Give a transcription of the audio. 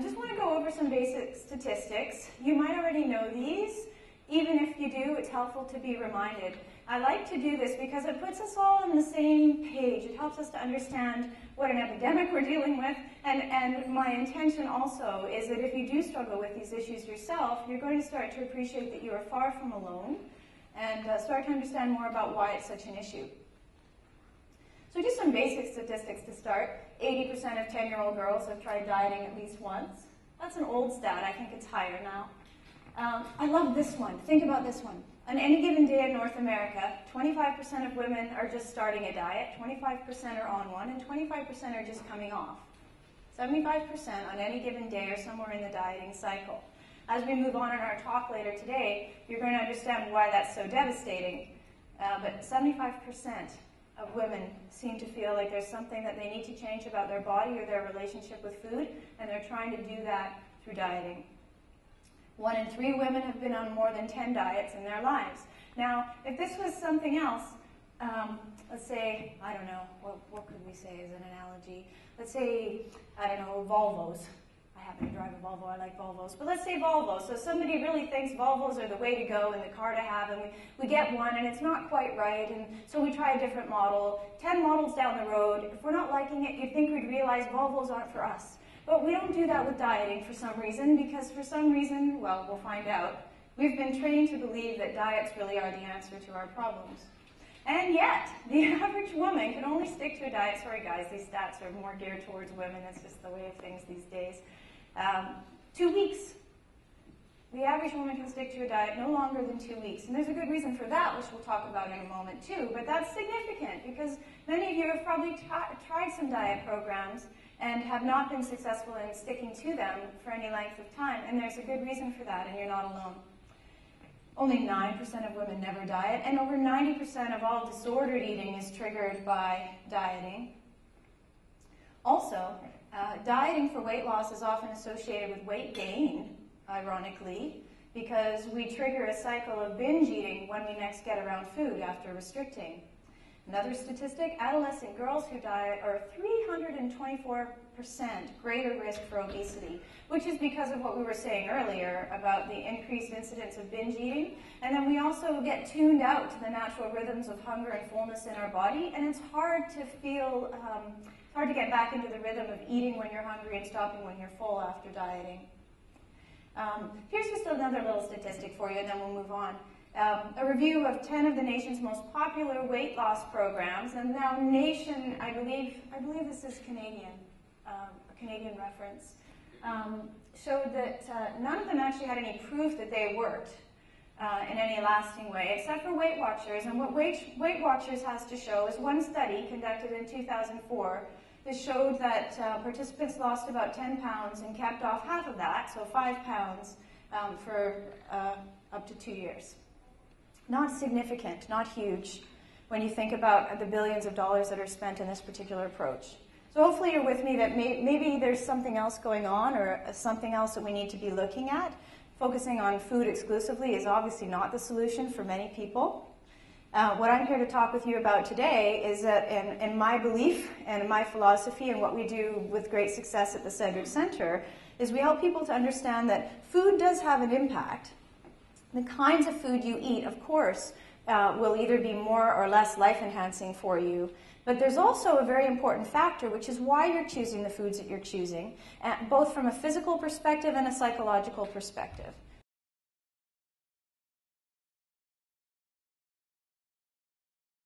Just want to go over some basic statistics. You might already know these. Even if you do, it's helpful to be reminded. I like to do this because it puts us all on the same page. It helps us to understand what an epidemic we're dealing with, and my intention also is that if you do struggle with these issues yourself, you're going to start to appreciate that you are far from alone, and start to understand more about why it's such an issue. So just some basic statistics to start. 80% of 10-year-old girls have tried dieting at least once. That's an old stat. I think it's higher now. I love this one. Think about this one. On any given day in North America, 25% of women are just starting a diet, 25% are on one, and 25% are just coming off. 75% on any given day are somewhere in the dieting cycle. As we move on in our talk later today, you're going to understand why that's so devastating. But 75% of women seem to feel like there's something that they need to change about their body or their relationship with food, and they're trying to do that through dieting. 1 in 3 women have been on more than 10 diets in their lives. Now, if this was something else, let's say, I don't know, what could we say as an analogy? Let's say, I don't know, Volvos. I happen to drive a Volvo, I like Volvos, but let's say Volvo. So somebody really thinks Volvos are the way to go and the car to have, and we get one and it's not quite right, and so we try a different model. 10 models down the road, if we're not liking it, you'd think we'd realize Volvos aren't for us. But we don't do that with dieting for some reason, because for some reason, well, we'll find out, we've been trained to believe that diets really are the answer to our problems. And yet, the average woman can only stick to a diet. Sorry guys, these stats are more geared towards women. It's just the way of things these days. 2 weeks. The average woman can stick to a diet no longer than 2 weeks. And there's a good reason for that, which we'll talk about in a moment too. But that's significant because many of you have probably tried some diet programs and have not been successful in sticking to them for any length of time. And there's a good reason for that, and you're not alone. Only 9% of women never diet, and over 90% of all disordered eating is triggered by dieting. Also, dieting for weight loss is often associated with weight gain, ironically, because we trigger a cycle of binge eating when we next get around food after restricting. Another statistic, adolescent girls who diet are 324% greater risk for obesity, which is because of what we were saying earlier about the increased incidence of binge eating. And then we also get tuned out to the natural rhythms of hunger and fullness in our body, and it's hard to feel, hard to get back into the rhythm of eating when you're hungry and stopping when you're full after dieting. Here's just another little statistic for you, and then we'll move on. A review of 10 of the nation's most popular weight loss programs, and now nation, I believe this is Canadian, a Canadian reference, showed that none of them actually had any proof that they worked in any lasting way, except for Weight Watchers. And what Weight Watchers has to show is one study conducted in 2004 that showed that participants lost about 10 pounds and kept off half of that, so 5 pounds, for up to 2 years. Not significant, not huge, when you think about the billions of dollars that are spent in this particular approach. So hopefully you're with me that maybe there's something else going on, or something else that we need to be looking at. Focusing on food exclusively is obviously not the solution for many people. What I'm here to talk with you about today is that in my belief and in my philosophy, and what we do with great success at the CEDRIC Centre, is we help people to understand that food does have an impact. The kinds of food you eat, of course, will either be more or less life-enhancing for you, but there's also a very important factor, which is why you're choosing the foods that you're choosing, both from a physical perspective and a psychological perspective.